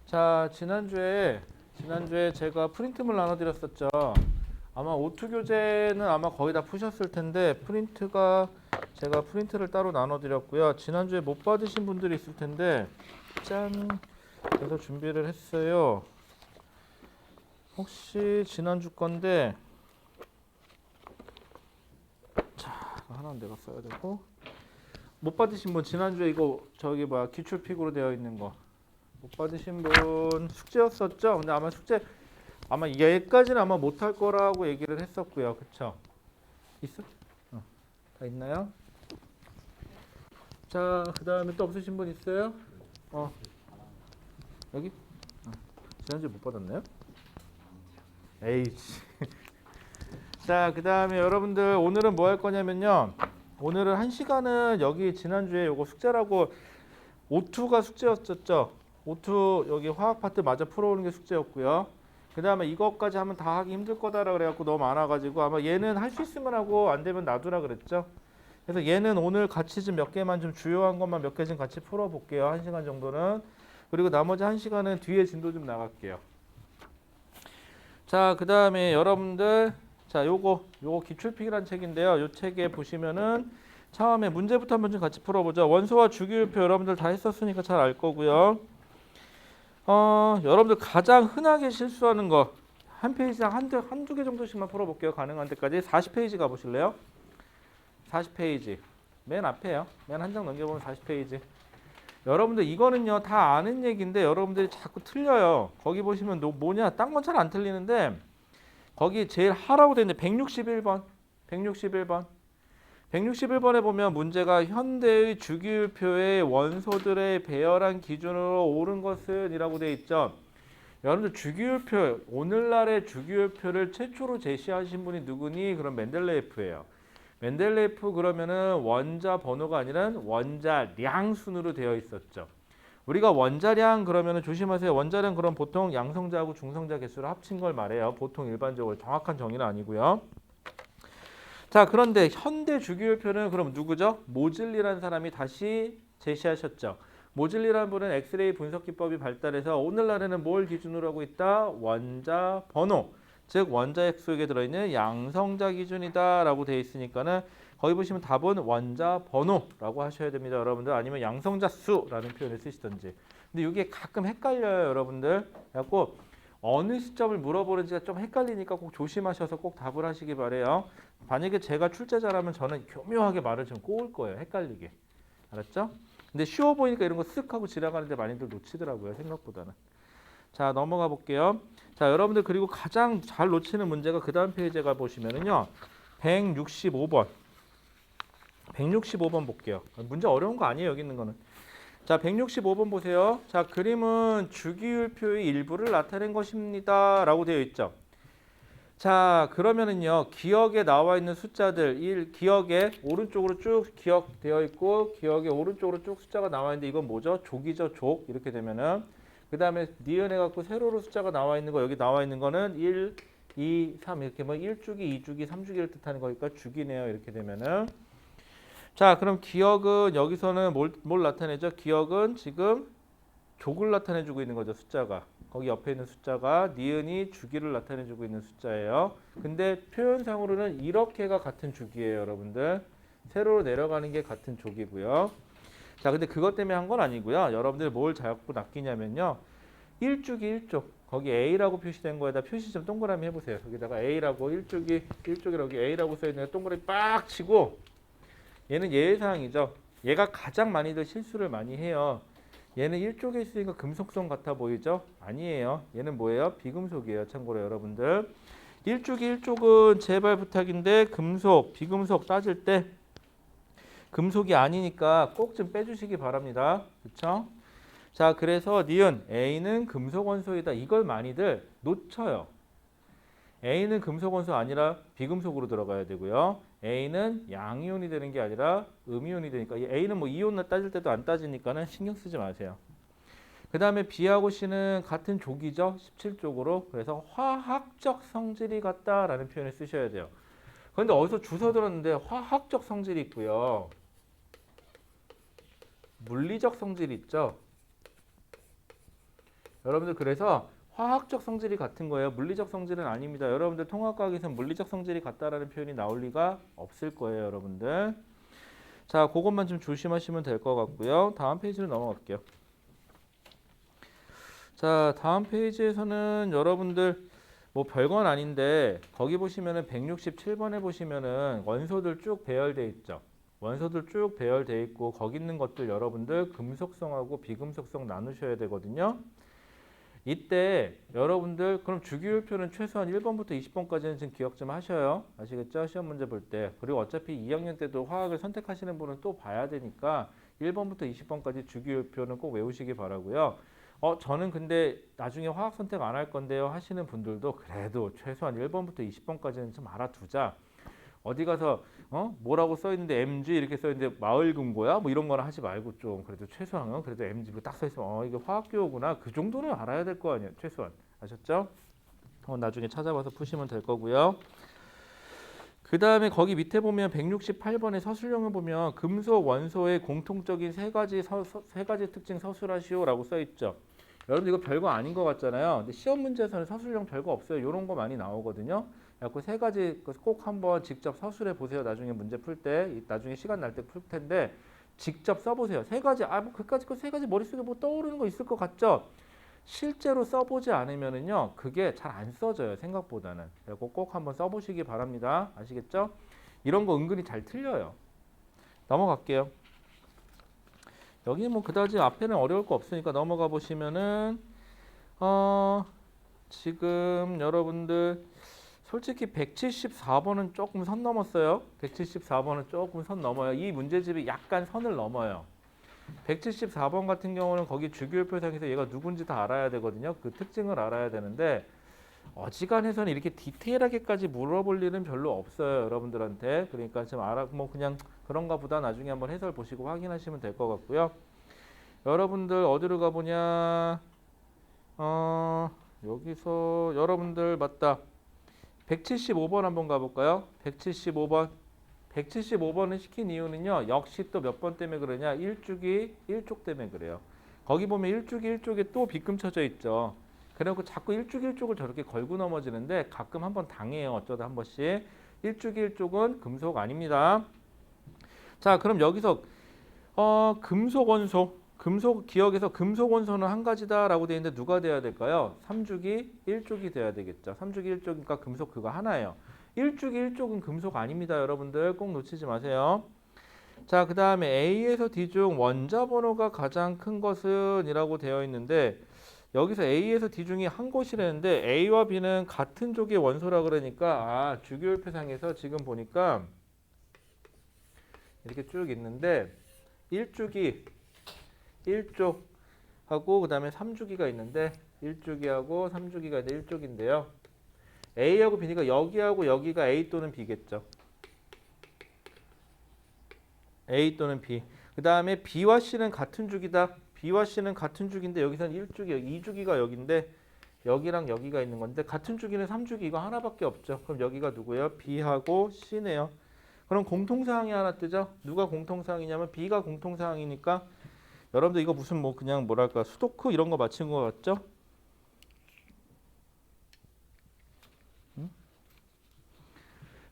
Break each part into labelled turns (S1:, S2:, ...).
S1: 자, 지난주에 제가 프린트물 나눠드렸었죠. 아마 오투 교재는 아마 거의 다 푸셨을 텐데 제가 프린트를 따로 나눠드렸고요. 지난주에 못 받으신 분들이 있을 텐데 짠! 그래서 준비를 했어요. 혹시 지난주 건데 자, 하나는 내가 써야 되고 못 받으신 분 지난주에 이거 기출픽으로 되어 있는 거 못 받으신 분 숙제였었죠? 근데 아마 얘까지는 아마 못할 거라고 얘기를 했었고요. 그쵸? 있어? 다 있나요? 자, 그 다음에 또 없으신 분 있어요? 여기? 지난주에 못 받았나요? 에이씨. 자, 그 다음에 여러분들 오늘은 뭐 할 거냐면요. 오늘은 1시간은 여기 지난주에 요거 숙제라고 O2가 숙제였었죠. O2 여기 화학 파트 마저 풀어오는 게 숙제였고요. 그 다음에 이것까지 하면 다 하기 힘들 거다라 그래갖고 너무 많아가지고 아마 얘는 할 수 있으면 하고 안 되면 놔두라 그랬죠. 그래서 얘는 오늘 같이 좀 몇 개만 좀 주요한 것만 몇 개 좀 같이 풀어볼게요. 1시간 정도는. 그리고 나머지 1시간은 뒤에 진도 좀 나갈게요. 자, 그 다음에 여러분들 자, 요거 기출픽이라는 책인데요. 요 책에 보시면은 처음에 문제부터 한번 좀 같이 풀어보죠. 원소와 주기율표 여러분들 다 했었으니까 잘 알 거고요. 여러분들 가장 흔하게 실수하는 거 한 페이지당 한두 개 정도씩만 풀어볼게요. 가능한 데까지. 40페이지 가보실래요? 40페이지. 맨 앞에요. 맨 한 장 넘겨보면 40페이지. 여러분들 이거는요 다 아는 얘기인데 여러분들이 자꾸 틀려요. 거기 보시면 뭐냐 딴 건 잘 안 틀리는데 거기 제일 하라고 되어 있는데 161번 161번에 보면 문제가 현대의 주기율표의 원소들의 배열한 기준으로 옳은 것은 이라고 되어 있죠. 여러분들 주기율표 오늘날의 주기율표를 최초로 제시하신 분이 누구니? 그럼 멘델레예프예요. 멘델레예프 그러면은 원자 번호가 아니라 원자량 순으로 되어 있었죠. 우리가 원자량 그러면은 조심하세요. 원자량 그럼 보통 양성자하고 중성자 개수를 합친 걸 말해요. 보통 일반적으로 정확한 정의는 아니고요. 자, 그런데 현대 주기율표는 그럼 누구죠? 모즐리라는 사람이 다시 제시하셨죠. 모즐리라는 분은 엑스레이 분석 기법이 발달해서 오늘날에는 뭘 기준으로 하고 있다? 원자 번호. 즉 원자 핵 속에 들어있는 양성자 기준이다라고 되어 있으니까는 거기 보시면 답은 원자 번호라고 하셔야 됩니다, 여러분들. 아니면 양성자 수라는 표현을 쓰시던지. 근데 이게 가끔 헷갈려요, 여러분들. 그래갖고 어느 시점을 물어보는지가 좀 헷갈리니까 꼭 조심하셔서 꼭 답을 하시기 바래요. 만약에 제가 출제자라면 저는 교묘하게 말을 좀 꼬을 거예요, 헷갈리게. 알았죠? 근데 쉬워 보이니까 이런 거 쓱 하고 지나가는데 많이들 놓치더라고요, 생각보다는. 자, 넘어가 볼게요. 자, 여러분들 그리고 가장 잘 놓치는 문제가 그 다음 페이지에 가 보시면은요. 165번. 165번 볼게요. 문제 어려운 거 아니에요, 여기 있는 거는. 자, 165번 보세요. 자, 그림은 주기율표의 일부를 나타낸 것입니다. 라고 되어 있죠. 자, 그러면은요. 기억에 나와 있는 숫자들, 기억에 오른쪽으로 쭉 기억되어 있고 기억에 오른쪽으로 쭉 숫자가 나와 있는데 이건 뭐죠? 족이죠, 족. 이렇게 되면은 그 다음에 니은해 갖고 세로로 숫자가 나와 있는 거 여기 나와 있는 거는 1, 2, 3 이렇게 뭐 1주기, 2주기, 3주기를 뜻하는 거니까 주기네요. 이렇게 되면은 자, 그럼 기억은 여기서는 뭘 나타내죠? 기억은 지금 족을 나타내주고 있는 거죠, 숫자가. 거기 옆에 있는 숫자가 니은이 주기를 나타내주고 있는 숫자예요. 근데 표현상으로는 이렇게가 같은 주기예요, 여러분들. 세로로 내려가는 게 같은 족이고요. 자, 근데 그것 때문에 한 건 아니고요. 여러분들 뭘 자꾸 낚이냐면요. 1주기 1족. 거기 A라고 표시된 거에다 표시 좀 동그라미 해보세요. 여기다가 A라고 1쪽이라고 A라고 써있는 동그라미 빡 치고 얘는 예외사항이죠. 얘가 가장 많이들 실수를 많이 해요. 얘는 1쪽에 있으니까 금속성 같아 보이죠? 아니에요. 얘는 뭐예요? 비금속이에요. 참고로 여러분들. 1주기 1쪽은 제발 부탁인데 금속, 비금속 따질 때 금속이 아니니까 꼭 좀 빼주시기 바랍니다. 그렇죠? 자, 그래서 니은 A는 금속 원소이다. 이걸 많이들 놓쳐요. A는 금속 원소 아니라 비금속으로 들어가야 되고요. A는 양이온이 되는 게 아니라 음이온이 되니까 A는 뭐 이온 따질 때도 안 따지니까는 신경 쓰지 마세요. 그 다음에 B하고 C는 같은 족이죠. 17족으로. 그래서 화학적 성질이 같다라는 표현을 쓰셔야 돼요. 그런데 어디서 주워 들었는데 화학적 성질이 있고요. 물리적 성질이 있죠. 여러분들 그래서 화학적 성질이 같은 거예요. 물리적 성질은 아닙니다. 여러분들 통합과학에서 물리적 성질이 같다라는 표현이 나올 리가 없을 거예요, 여러분들. 자, 그것만 좀 조심하시면 될 것 같고요. 다음 페이지로 넘어갈게요. 자, 다음 페이지에서는 여러분들 뭐 별건 아닌데 거기 보시면은 167번에 보시면은 원소들 쭉 배열돼 있죠. 원소들 쭉 배열돼 있고 거기 있는 것들 여러분들 금속성하고 비금속성 나누셔야 되거든요. 이때 여러분들 그럼 주기율표는 최소한 1번부터 20번까지는 지금 기억 좀 하셔요. 아시겠죠? 시험 문제 볼 때. 그리고 어차피 2학년 때도 화학을 선택하시는 분은 또 봐야 되니까 1번부터 20번까지 주기율표는 꼭 외우시기 바라고요. 저는 근데 나중에 화학 선택 안 할 건데요 하시는 분들도 그래도 최소한 1번부터 20번까지는 좀 알아두자. 어디 가서 뭐라고 써 있는데 MG 이렇게 써 있는데 마을금고야 뭐 이런 거나 하지 말고 좀 그래도 최소한 그래도 MG로 딱 써 있으면 이게 화학교구나 그 정도는 알아야 될 거 아니에요 최소한. 아셨죠? 나중에 찾아봐서 푸시면 될 거고요. 그 다음에 거기 밑에 보면 168번의 서술형을 보면 금속 원소의 공통적인 세 가지 특징 서술하시오라고 써 있죠. 여러분 이거 별거 아닌 것 같잖아요. 근데 시험 문제에서는 서술형 별거 없어요. 이런 거 많이 나오거든요. 그 세 가지 꼭 한번 직접 서술해 보세요. 나중에 문제 풀 때, 나중에 시간 날 때 풀 텐데 직접 써보세요. 세 가지, 뭐 그까짓 거 세 가지 머릿속에 뭐 떠오르는 거 있을 것 같죠? 실제로 써보지 않으면은요, 그게 잘 안 써져요. 생각보다는. 그리고 꼭 한번 써보시기 바랍니다. 아시겠죠? 이런 거 은근히 잘 틀려요. 넘어갈게요. 여기 뭐 그다지 앞에는 어려울 거 없으니까 넘어가 보시면은 지금 여러분들 솔직히 174번은 조금 선 넘었어요. 174번은 조금 선 넘어요. 이 문제집이 약간 선을 넘어요. 174번 같은 경우는 거기 주기율표상에서 얘가 누군지 다 알아야 되거든요. 그 특징을 알아야 되는데 어지간해서는 이렇게 디테일하게까지 물어볼 일은 별로 없어요. 여러분들한테. 그러니까 좀 뭐 그냥 그런가 보다 나중에 한번 해설 보시고 확인하시면 될 것 같고요. 여러분들 어디로 가보냐. 여기서 여러분들 맞다. 175번 한번 가볼까요? 175번. 175번을 시킨 이유는요. 역시 또 몇 번 때문에 그러냐. 1주기 1쪽 때문에 그래요. 거기 보면 1주기 1쪽에 또 빗금 쳐져 있죠. 그래갖고 자꾸 1주기 1쪽을 저렇게 걸고 넘어지는데 가끔 한번 당해요. 어쩌다 한 번씩. 1주기 1쪽은 금속 아닙니다. 자, 그럼 여기서 금속 원소. 금속 기억에서 금속 원소는 한 가지다라고 되어 있는데 누가 돼야 될까요? 3주기 1쪽이 돼야 되겠죠. 3주기 1쪽이니까 금속 그거 하나예요. 1주기 1쪽은 금속 아닙니다. 여러분들 꼭 놓치지 마세요. 자, 그 다음에 A에서 D 중 원자 번호가 가장 큰 것은 이라고 되어 있는데 여기서 A에서 D 중에 한 곳이라는데 A와 B는 같은 쪽의 원소라 그러니까 주기율표상에서 지금 보니까 이렇게 쭉 있는데 1주기 1쪽하고 그 다음에 3주기가 있는데 1주기하고 3주기가 있는데 1쪽인데요. A하고 B니까 여기하고 여기가 A 또는 B겠죠. A 또는 B. 그 다음에 B와 C는 같은 주기다. B와 C는 같은 주기인데 여기서는 1주기, 2주기가 여기인데 여기랑 여기가 있는 건데 같은 주기는 3주기 이거 하나밖에 없죠. 그럼 여기가 누구예요? B하고 C네요. 그럼 공통사항이 하나 뜨죠. 누가 공통사항이냐면 B가 공통사항이니까 여러분들 이거 무슨 뭐 그냥 뭐랄까 수도크 이런 거 맞힌 거 같죠?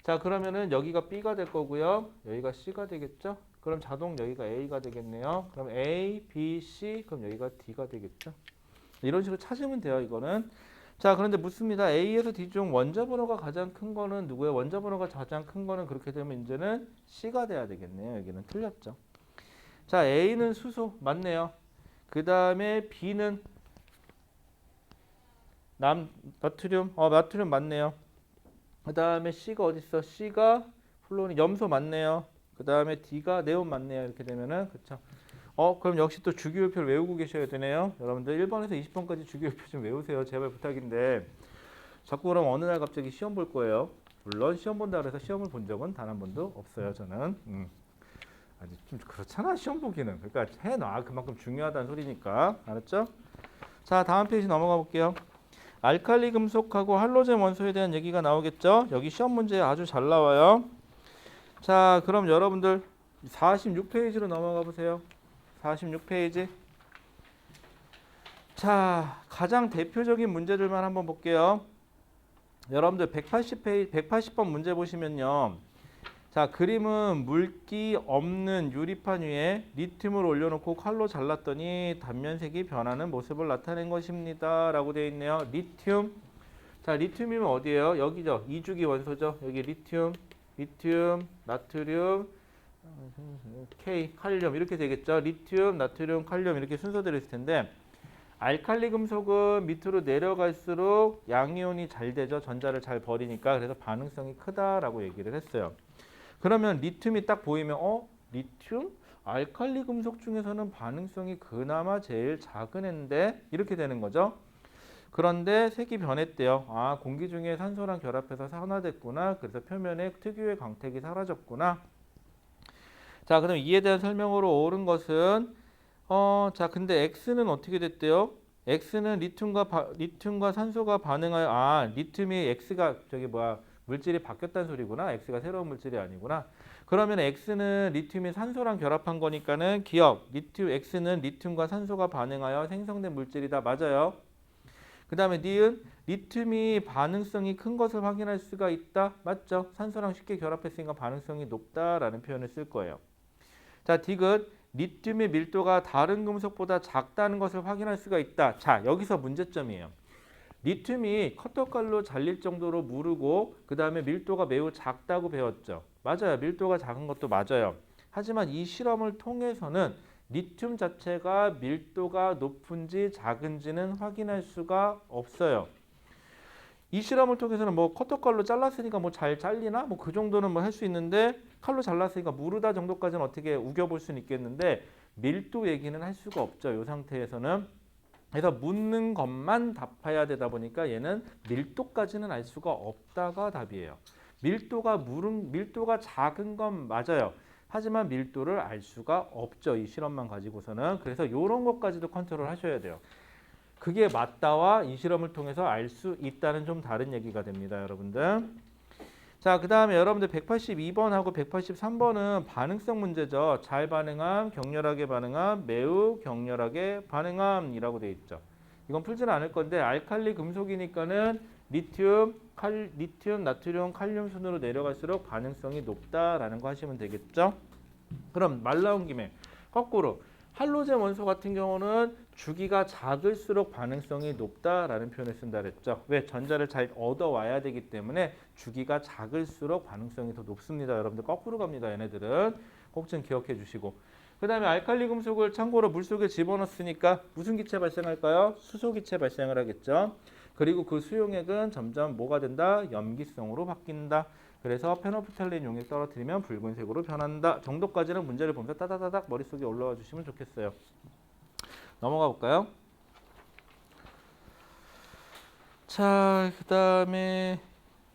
S1: 자, 그러면은 여기가 B가 될 거고요. 여기가 C가 되겠죠? 그럼 자동 여기가 A가 되겠네요. 그럼 A, B, C 그럼 여기가 D가 되겠죠? 이런 식으로 찾으면 돼요, 이거는. 자, 그런데 묻습니다. A에서 D 중 원자 번호가 가장 큰 거는 누구예요? 원자 번호가 가장 큰 거는 그렇게 되면 이제는 C가 돼야 되겠네요. 여기는 틀렸죠. 자, A는 수소 맞네요. 그 다음에 B는 나트륨 나트륨 맞네요. 그 다음에 C가 어디 있어? C가 플로린 염소 맞네요. 그 다음에 D가 네온 맞네요. 이렇게 되면은 그쵸? 그럼 역시 또 주기율표를 외우고 계셔야 되네요. 여러분들 1번에서 20번까지 주기율표 좀 외우세요. 제발 부탁인데 자꾸 그럼 어느 날 갑자기 시험 볼 거예요. 물론 시험 본다 그래서 시험을 본 적은 단 한 번도 없어요. 저는. 아니 좀 그렇잖아 시험 보기는. 그러니까 해놔. 그만큼 중요하다는 소리니까. 알았죠? 자, 다음 페이지 넘어가 볼게요. 알칼리 금속하고 할로젠 원소에 대한 얘기가 나오겠죠? 여기 시험 문제 아주 잘 나와요. 자, 그럼 여러분들 46페이지로 넘어가 보세요. 46페이지. 자, 가장 대표적인 문제들만 한번 볼게요. 여러분들 180번 문제 보시면요. 자, 그림은 물기 없는 유리판 위에 리튬을 올려놓고 칼로 잘랐더니 단면색이 변하는 모습을 나타낸 것입니다. 라고 되어 있네요. 리튬. 자, 리튬이면 어디예요? 여기죠. 이주기 원소죠. 여기 리튬, 나트륨, K, 칼륨 이렇게 되겠죠. 리튬, 나트륨, 칼륨 이렇게 순서대로 있을 텐데 알칼리 금속은 밑으로 내려갈수록 양이온이 잘 되죠. 전자를 잘 버리니까. 그래서 반응성이 크다라고 얘기를 했어요. 그러면 리튬이 딱 보이면 리튬? 알칼리 금속 중에서는 반응성이 그나마 제일 작은 애인데 이렇게 되는 거죠. 그런데 색이 변했대요. 아, 공기 중에 산소랑 결합해서 산화됐구나. 그래서 표면에 특유의 광택이 사라졌구나. 자, 그럼 이에 대한 설명으로 옳은 것은 자, 근데 X는 어떻게 됐대요? X는 리튬과 산소가 반응하여 리튬이 X가 물질이 바뀌었다는 소리구나. X가 새로운 물질이 아니구나. 그러면 X는 리튬이 산소랑 결합한 거니까는 기억. X는 리튬과 산소가 반응하여 생성된 물질이다. 맞아요. 그 다음에 니은 리튬이 반응성이 큰 것을 확인할 수가 있다. 맞죠? 산소랑 쉽게 결합했으니까 반응성이 높다라는 표현을 쓸 거예요. 자, 디귿 리튬의 밀도가 다른 금속보다 작다는 것을 확인할 수가 있다. 자, 여기서 문제점이에요. 리튬이 커터칼로 잘릴 정도로 무르고 그 다음에 밀도가 매우 작다고 배웠죠. 맞아요. 밀도가 작은 것도 맞아요. 하지만 이 실험을 통해서는 리튬 자체가 밀도가 높은지 작은지는 확인할 수가 없어요. 이 실험을 통해서는 커터칼로 잘랐으니까 잘 잘리나 그 정도는 할 수 있는데 칼로 잘랐으니까 무르다 정도까지는 어떻게 우겨볼 수는 있겠는데 밀도 얘기는 할 수가 없죠. 이 상태에서는. 그래서 묻는 것만 답해야 되다 보니까 얘는 밀도까지는 알 수가 없다가 답이에요. 밀도가 작은 건 맞아요. 하지만 밀도를 알 수가 없죠. 이 실험만 가지고서는. 그래서 이런 것까지도 컨트롤 하셔야 돼요. 그게 맞다와 이 실험을 통해서 알 수 있다는 좀 다른 얘기가 됩니다. 여러분들. 자, 그 다음에 여러분들 182번하고 183번은 반응성 문제죠. 잘 반응함, 격렬하게 반응함, 매우 격렬하게 반응함이라고 되어 있죠. 이건 풀지는 않을 건데 알칼리 금속이니까는 리튬, 나트륨, 칼륨 순으로 내려갈수록 반응성이 높다라는 거 하시면 되겠죠. 그럼 말 나온 김에 거꾸로 할로젠 원소 같은 경우는 주기가 작을수록 반응성이 높다라는 표현을 쓴다 그랬죠. 왜? 전자를 잘 얻어와야 되기 때문에 주기가 작을수록 반응성이 더 높습니다. 여러분들 거꾸로 갑니다. 얘네들은 꼭 좀 기억해 주시고. 그 다음에 알칼리 금속을 참고로 물속에 집어넣었으니까 무슨 기체 발생할까요? 수소 기체 발생을 하겠죠. 그리고 그 수용액은 점점 뭐가 된다? 염기성으로 바뀐다. 그래서 페노프탈린 용액 떨어뜨리면 붉은색으로 변한다. 정도까지는 문제를 보면서 따다다닥 머릿속에 올라와 주시면 좋겠어요. 넘어가 볼까요? 자, 그 다음에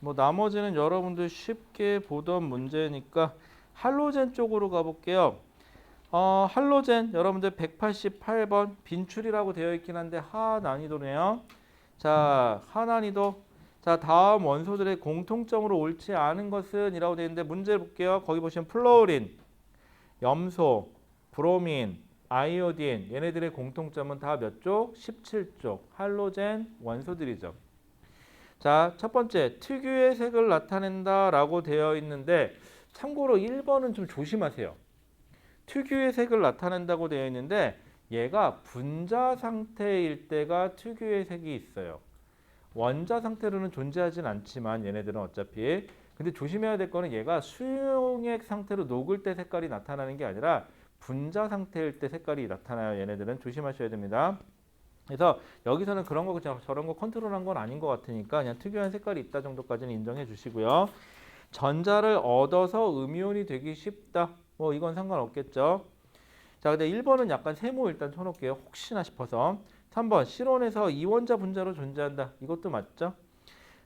S1: 나머지는 여러분들 쉽게 보던 문제니까 할로젠 쪽으로 가볼게요. 할로젠 여러분들 188번 빈출이라고 되어 있긴 한데 하 난이도네요. 자, 하 난이도. 자, 다음 원소들의 공통점으로 옳지 않은 것은 이라고 되어 있는데 문제를 볼게요. 거기 보시면 플로린, 염소, 브로민, 아이오딘 얘네들의 공통점은 다 몇 쪽? 17쪽 할로젠 원소들이죠. 자, 첫 번째 특유의 색을 나타낸다 라고 되어 있는데 참고로 1번은 좀 조심하세요. 특유의 색을 나타낸다고 되어 있는데 얘가 분자 상태일 때가 특유의 색이 있어요. 원자 상태로는 존재하진 않지만 얘네들은 어차피 근데 조심해야 될 거는 얘가 수용액 상태로 녹을 때 색깔이 나타나는 게 아니라 분자 상태일 때 색깔이 나타나요. 얘네들은 조심하셔야 됩니다. 그래서 여기서는 그런 거 저런 거 컨트롤한 건 아닌 것 같으니까 그냥 특유한 색깔이 있다 정도까지는 인정해 주시고요. 전자를 얻어서 음이온이 되기 쉽다. 이건 상관없겠죠. 자, 근데 1번은 약간 세모 일단 쳐놓을게요. 혹시나 싶어서. 3번 실온에서 이원자 분자로 존재한다. 이것도 맞죠?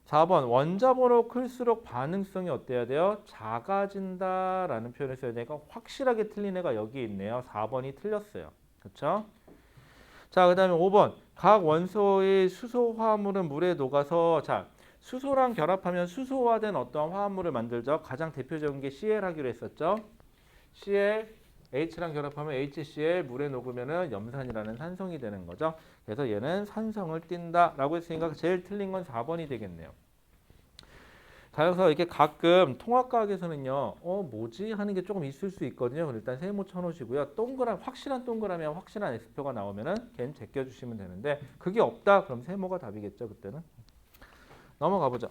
S1: 4번 원자 번호 클수록 반응성이 어때야 돼요? 작아진다라는 표현을 써야 되니까 확실하게 틀린 애가 여기 있네요. 4번이 틀렸어요. 그렇죠? 자, 그 다음에 5번 각 원소의 수소 화합물은 물에 녹아서 자 수소랑 결합하면 수소화된 어떤 화합물을 만들죠. 가장 대표적인 게 Cl 하기로 했었죠. Cl H랑 결합하면 HCl 물에 녹으면은 염산이라는 산성이 되는 거죠. 그래서 얘는 산성을 띈다라고 했으니까 제일 틀린 건 4번이 되겠네요. 자, 그래서 이렇게 가끔 통합과학에서는요, 뭐지? 하는 게 조금 있을 수 있거든요. 일단 세모 쳐놓으시고요. 확실한 동그라미와 확실한 X표가 나오면은 걔는 제껴주시면 되는데, 그게 없다? 그럼 세모가 답이겠죠, 그때는. 넘어가 보죠.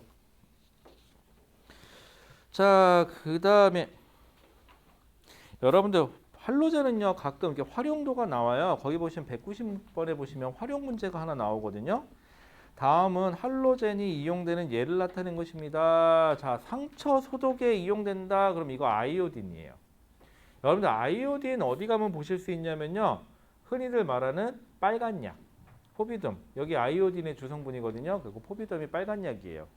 S1: 자, 그 다음에 여러분들 할로젠은요, 가끔 이렇게 활용도가 나와요. 거기 보시면 190번에 보시면 활용 문제가 하나 나오거든요. 다음은 할로젠이 이용되는 예를 나타낸 것입니다. 자, 상처 소독에 이용된다. 그럼 이거 아이오딘이에요. 여러분들 아이오딘 어디 가면 보실 수 있냐면요. 흔히들 말하는 빨간 약, 포비듬. 여기 아이오딘의 주성분이거든요. 그리고 포비듬이 빨간 약이에요.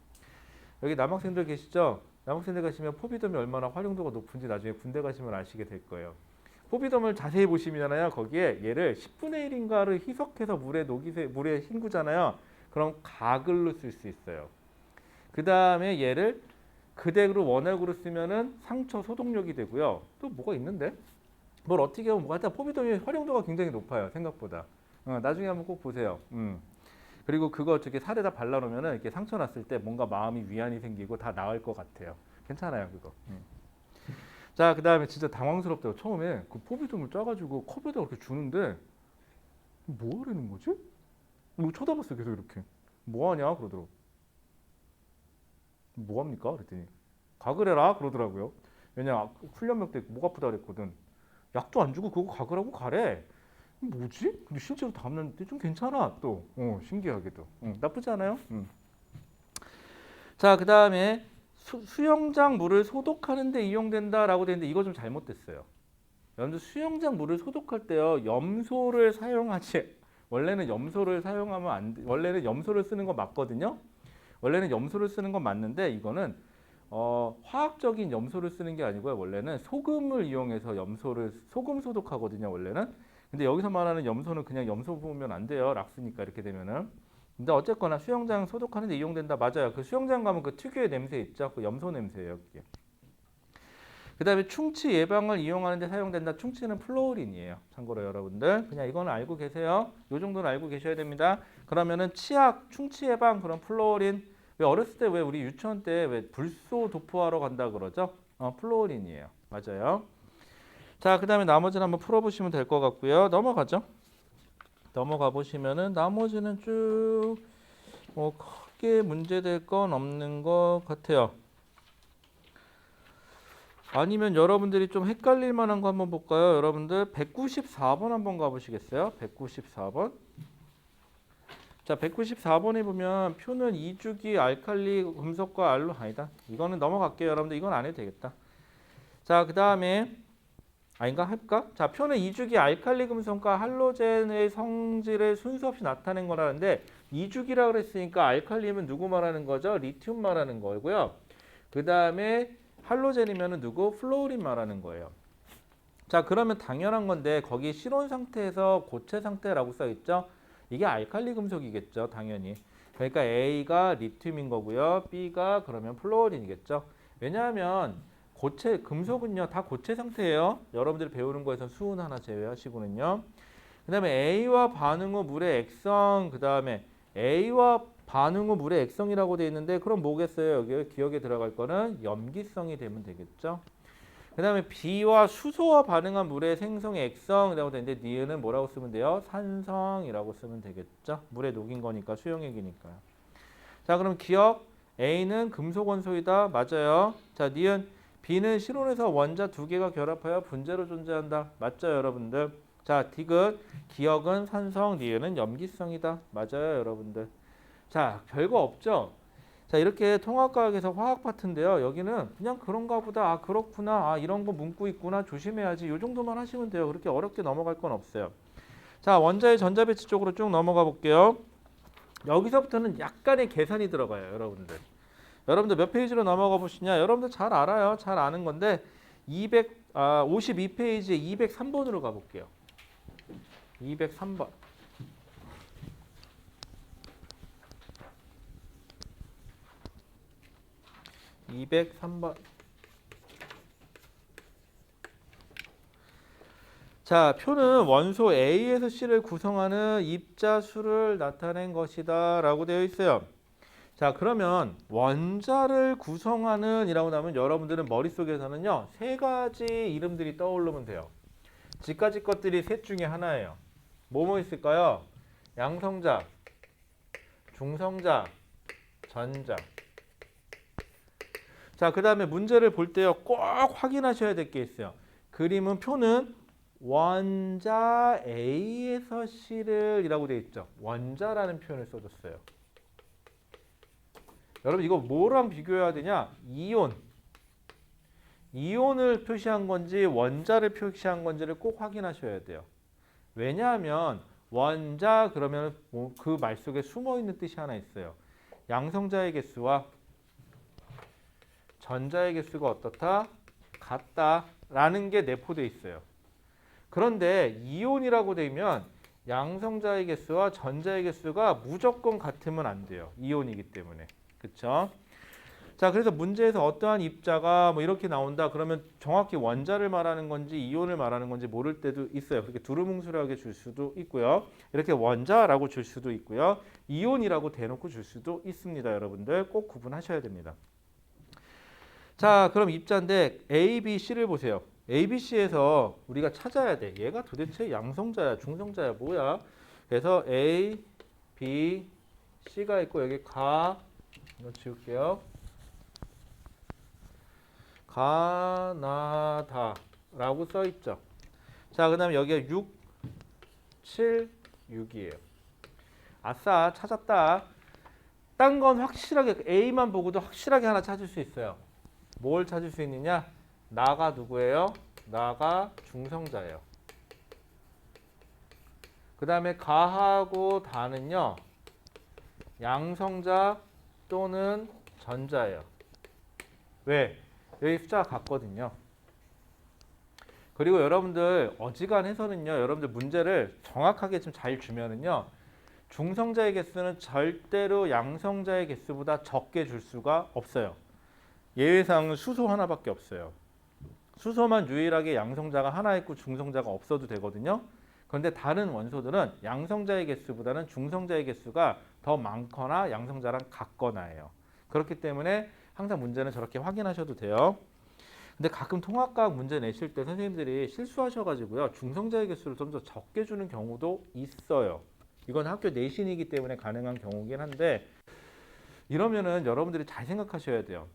S1: 여기 남학생들 계시죠? 남학생들 가시면 포비듬이 얼마나 활용도가 높은지 나중에 군대 가시면 아시게 될 거예요. 포비듬을 자세히 보시면요. 거기에 얘를 10분의 1인가를 희석해서 물에 헹구잖아요. 그럼 가글로 쓸 수 있어요. 그 다음에 얘를 그대로 원액으로 쓰면은 상처 소독력이 되고요. 또 뭐가 있는데? 뭘 어떻게 하면 뭐가 포비듬이 활용도가 굉장히 높아요. 생각보다. 나중에 한번 꼭 보세요. 그리고 그거 어떻게 살에다 발라놓으면은 이렇게 상처 났을 때 뭔가 마음이 위안이 생기고 다 나을 것 같아요. 괜찮아요, 그거. 자, 그 다음에 진짜 당황스럽다고 처음에 그 포비듬을 짜가지고 컵에다 이렇게 주는데 뭐 하려는 거지? 이거 쳐다봤어요, 계속 이렇게. 뭐 하냐? 그러더라고. 뭐 합니까? 그랬더니 가글 해라 그러더라고요. 왜냐 훈련병 때 목 아프다 그랬거든. 약도 안 주고 그거 가글하고 가래. 뭐지? 근데 실제로 다음날 좀 괜찮아 또. 신기하게도. 나쁘지 않아요? 자, 그 다음에 수영장 물을 소독하는 데 이용된다라고 되는데 이거 좀 잘못됐어요. 여러분들 수영장 물을 소독할 때요. 염소를 사용하지. 원래는 염소를 사용하면 안 돼. 원래는 염소를 쓰는 거 맞거든요. 원래는 염소를 쓰는 건 맞는데 이거는 화학적인 염소를 쓰는 게 아니고요. 원래는 소금을 이용해서 소금 소독하거든요. 원래는. 근데 여기서 말하는 염소는 그냥 염소 부으면 안 돼요. 락스니까 이렇게 되면은. 근데 어쨌거나 수영장 소독하는 데 이용된다. 맞아요. 그 수영장 가면 그 특유의 냄새 있죠. 그 염소 냄새예요. 그게. 그 다음에 충치 예방을 이용하는 데 사용된다. 충치는 플로어린이에요. 참고로 여러분들 그냥 이거는 알고 계세요. 이 정도는 알고 계셔야 됩니다. 그러면은 치약, 충치 예방 그런 플로어린. 왜 어렸을 때 왜 우리 유치원 때 왜 불소 도포하러 간다 그러죠? 플로어린이에요. 맞아요. 자, 그 다음에 나머지는 한번 풀어보시면 될 것 같고요. 넘어가죠. 넘어가 보시면은 나머지는 쭉 크게 문제될 건 없는 것 같아요. 아니면 여러분들이 좀 헷갈릴 만한 거 한번 볼까요? 여러분들 194번 한번 가보시겠어요? 194번. 자, 194번에 보면 표는 2주기 알칼리 금속과 아니다. 이거는 넘어갈게요. 여러분들 이건 안 해도 되겠다. 자, 그 다음에 아닌가? 할까? 자, 표는 2주기 알칼리 금속과 할로젠의 성질을 순서 없이 나타낸 거라는데 2주기라 그랬으니까 알칼리면 누구 말하는 거죠? 리튬 말하는 거고요. 그 다음에 할로젠이면 누구? 플로린 말하는 거예요. 자, 그러면 당연한 건데 거기 실온 상태에서 고체 상태라고 써 있죠? 이게 알칼리 금속이겠죠, 당연히. 그러니까 A가 리튬인 거고요. B가 그러면 플로린이겠죠. 왜냐하면 고체 금속은요 다 고체 상태예요. 여러분들이 배우는 거에서 수은 하나 제외하시고는요. 그다음에 A와 반응 후 물의 액성, 그다음에 A와 반응 후 물의 액성이라고 되어 있는데 그럼 뭐겠어요? 여기 기억에 들어갈 거는 염기성이 되면 되겠죠. 그 다음에 B와 수소와 반응한 물의 생성의 액성이라고 되는데 니은은 뭐라고 쓰면 돼요? 산성이라고 쓰면 되겠죠. 물에 녹인 거니까 수용액이니까요. 자, 그럼 기억 A는 금속 원소이다. 맞아요. 자, 니은 B는 실온에서 원자 두 개가 결합하여 분자로 존재한다. 맞죠, 여러분들? 자, 디귿 기억은 산성, 니은은 염기성이다. 맞아요, 여러분들. 자, 별거 없죠. 자, 이렇게 통합과학에서 화학 파트인데요. 여기는 그냥 그런가 보다. 아, 그렇구나. 아, 이런 거 문구 있구나. 조심해야지. 이 정도만 하시면 돼요. 그렇게 어렵게 넘어갈 건 없어요. 자, 원자의 전자배치 쪽으로 쭉 넘어가 볼게요. 여기서부터는 약간의 계산이 들어가요, 여러분들. 여러분들 몇 페이지로 넘어가 보시냐? 여러분들 잘 알아요. 잘 아는 건데 52페이지에 203번으로 가 볼게요. 203번. 203번. 자, 표는 원소 A에서 C를 구성하는 입자 수를 나타낸 것이다 라고 되어 있어요. 자, 그러면 원자를 구성하는 이라고 나오면 여러분들은 머릿속에서는요, 세 가지 이름들이 떠오르면 돼요. 지금까지 것들이 셋 중에 하나예요. 뭐뭐 있을까요? 양성자, 중성자, 전자. 자, 그 다음에 문제를 볼 때요, 꼭 확인하셔야 될 게 있어요. 그림은 표는 원자 A에서 C를 이라고 되어 있죠. 원자라는 표현을 써줬어요. 여러분 이거 뭐랑 비교해야 되냐? 이온. 이온을 표시한 건지 원자를 표시한 건지를 꼭 확인하셔야 돼요. 왜냐하면 원자 그러면 그 말 속에 숨어 있는 뜻이 하나 있어요. 양성자의 개수와 전자의 개수가 어떻다? 같다라는 게 내포되어 있어요. 그런데 이온이라고 되면 양성자의 개수와 전자의 개수가 무조건 같으면 안 돼요. 이온이기 때문에. 그렇죠? 자, 그래서 문제에서 어떠한 입자가 뭐 이렇게 나온다 그러면 정확히 원자를 말하는 건지 이온을 말하는 건지 모를 때도 있어요. 그렇게 두루뭉술하게 줄 수도 있고요. 이렇게 원자라고 줄 수도 있고요. 이온이라고 대놓고 줄 수도 있습니다. 여러분들 꼭 구분하셔야 됩니다. 자, 그럼 입자인데 A, B, C를 보세요. A, B, C에서 우리가 찾아야 돼. 얘가 도대체 양성자야, 중성자야, 뭐야? 그래서 A, B, C가 있고 여기 이거 지울게요. 가나다라고 써 있죠. 자, 그다음에 여기가 6, 7, 6이에요. 아싸, 찾았다. 딴 건 확실하게 A만 보고도 확실하게 하나 찾을 수 있어요. 뭘 찾을 수 있느냐? 나가 누구예요? 나가 중성자예요. 그 다음에 가하고 다는요. 양성자 또는 전자예요. 왜? 여기 숫자가 같거든요. 그리고 여러분들 어지간해서는요. 여러분들 문제를 정확하게 좀 잘 주면은요. 중성자의 개수는 절대로 양성자의 개수보다 적게 줄 수가 없어요. 예외사항은 수소 하나밖에 없어요. 수소만 유일하게 양성자가 하나 있고 중성자가 없어도 되거든요. 그런데 다른 원소들은 양성자의 개수보다는 중성자의 개수가 더 많거나 양성자랑 같거나예요. 그렇기 때문에 항상 문제는 저렇게 확인하셔도 돼요. 근데 가끔 통합과학 문제 내실 때 선생님들이 실수하셔가지고요. 중성자의 개수를 좀 더 적게 주는 경우도 있어요. 이건 학교 내신이기 때문에 가능한 경우긴 한데 이러면은 여러분들이 잘 생각하셔야 돼요.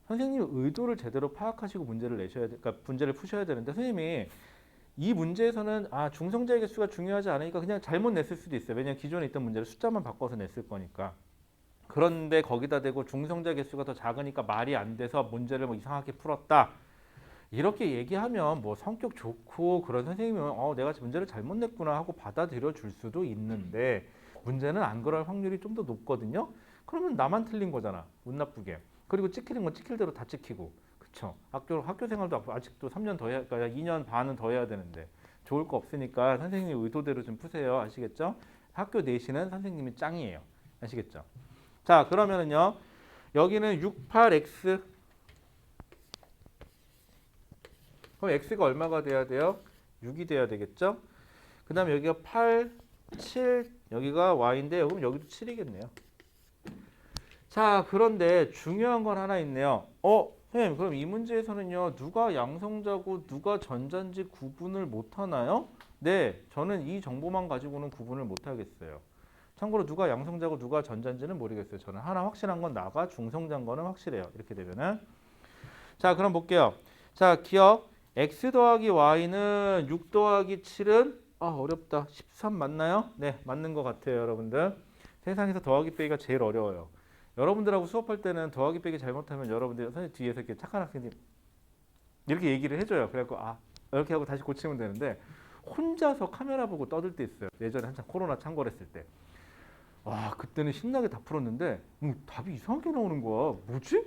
S1: 선생님의 의도를 제대로 파악하시고 문제를 내셔야 돼, 그러니까 문제를 푸셔야 되는데 선생님이 이 문제에서는 중성자의 개수가 중요하지 않으니까 그냥 잘못 냈을 수도 있어요. 왜냐하면 기존에 있던 문제를 숫자만 바꿔서 냈을 거니까. 그런데 거기다 대고 중성자 개수가 더 작으니까 말이 안 돼서 문제를 뭐 이상하게 풀었다. 이렇게 얘기하면 뭐 성격 좋고 그런 선생님은 내가 문제를 잘못 냈구나 하고 받아들여 줄 수도 있는데 문제는 안 그럴 확률이 좀 더 높거든요. 그러면 나만 틀린 거잖아. 운 나쁘게. 그리고 찍히는 건 찍힐 대로 다 찍히고. 그쵸? 학교 생활도 아직도 3년 더 해야, 그러니까 2년 반은 더 해야 되는데 좋을 거 없으니까 선생님 의도대로 좀 푸세요. 아시겠죠? 학교 내신은 선생님이 짱이에요. 아시겠죠? 자, 그러면은요. 여기는 68x. 그럼 x가 얼마가 돼야 돼요? 6이 돼야 되겠죠? 그 다음에 여기가 8, 7, 여기가 y인데 그럼 여기도 7이겠네요. 자, 그런데 중요한 건 하나 있네요. 선생님, 그럼 이 문제에서는요. 누가 양성자고 누가 전자인지 구분을 못하나요? 네, 저는 이 정보만 가지고는 구분을 못하겠어요. 참고로 누가 양성자고 누가 전자인지는 모르겠어요. 저는 하나 확실한 건 나가 중성자인 거는 확실해요. 이렇게 되면은. 자, 그럼 볼게요. 자, 기억. x 더하기 y는 6 더하기 7은 어렵다. 13 맞나요? 네, 맞는 것 같아요, 여러분들. 세상에서 더하기 빼기가 제일 어려워요. 여러분들하고 수업할 때는 더하기 빼기 잘못하면 여러분들 선생님 뒤에서 이렇게 착한 학생님 이렇게 얘기를 해줘요. 그래갖고 이렇게 하고 다시 고치면 되는데 혼자서 카메라 보고 떠들 때 있어요. 예전에 한참 코로나 창궐했을 때. 와, 그때는 신나게 다 풀었는데 답이 이상하게 나오는 거야. 뭐지?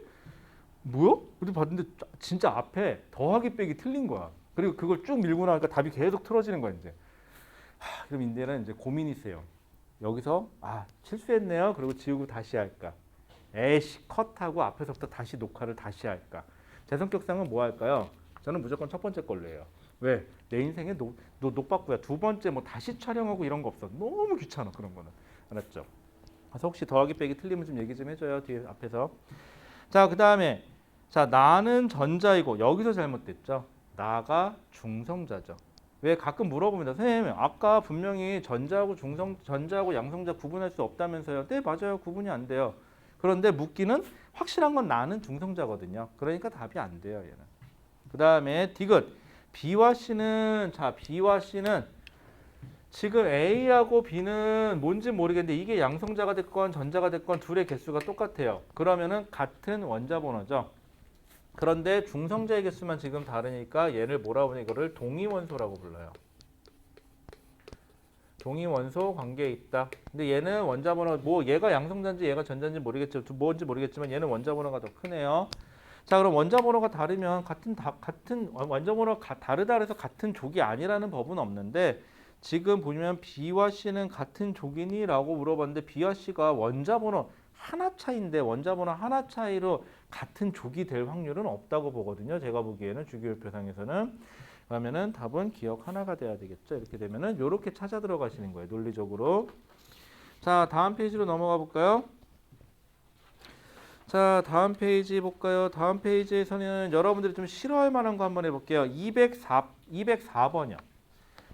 S1: 뭐야? 근데 봤는데 진짜 앞에 더하기 빼기 틀린 거야. 그리고 그걸 쭉 밀고 나니까 답이 계속 틀어지는 거야 이제. 그럼 이제는 이제 고민이 있어요. 여기서 실수했네요. 그리고 지우고 다시 할까? 에이씨, 컷하고 앞에서부터 다시 녹화를 다시 할까? 제 성격상은 뭐 할까요? 저는 무조건 첫 번째 걸로 해요. 왜? 내 인생에 녹박부야. 두 번째 뭐 다시 촬영하고 이런 거 없어. 너무 귀찮아 그런 거는. 알았죠? 그래서 혹시 더하기 빼기 틀리면 좀 얘기 좀 해줘요. 뒤에 앞에서. 자, 그 다음에 자 나는 전자이고 여기서 잘못됐죠. 나가 중성자죠. 왜 가끔 물어봅니다. 선생님 아까 분명히 전자하고 양성자 구분할 수 없다면서요. 네 맞아요. 구분이 안 돼요. 그런데 묻기는 확실한 건 나는 중성자거든요. 그러니까 답이 안 돼요. 얘는. 그 다음에 디귿 B와 C는 B와 C는 지금 A하고 B는 뭔지 모르겠는데 이게 양성자가 됐건 전자가 됐건 둘의 개수가 똑같아요. 그러면은 같은 원자 번호죠. 그런데 중성자의 개수만 지금 다르니까 얘를 뭐라고 하냐 이거를 동위원소라고 불러요. 동위원소 관계에 있다. 근데 얘는 원자 번호 뭐 얘가 양성자인지 얘가 전자인지 모르겠죠. 뭔지 모르겠지만 얘는 원자 번호가 더 크네요. 자, 그럼 원자 번호가 다르면 같은 원자 번호가 다르다 그래서 같은 족이 아니라는 법은 없는데 지금 보면 B와 C는 같은 족이니라고 물어봤는데 B와 C가 원자 번호 하나 차이인데 원자 번호 하나 차이로 같은 족이 될 확률은 없다고 보거든요. 제가 보기에는 주기율표상에서는. 그러면은 답은 기억 하나가 돼야 되겠죠. 이렇게 되면은 이렇게 찾아 들어가시는 거예요. 논리적으로. 자, 다음 페이지로 넘어가 볼까요? 자, 다음 페이지 볼까요? 다음 페이지에서는 여러분들이 좀 싫어할 만한 거 한번 해볼게요. 204번이요.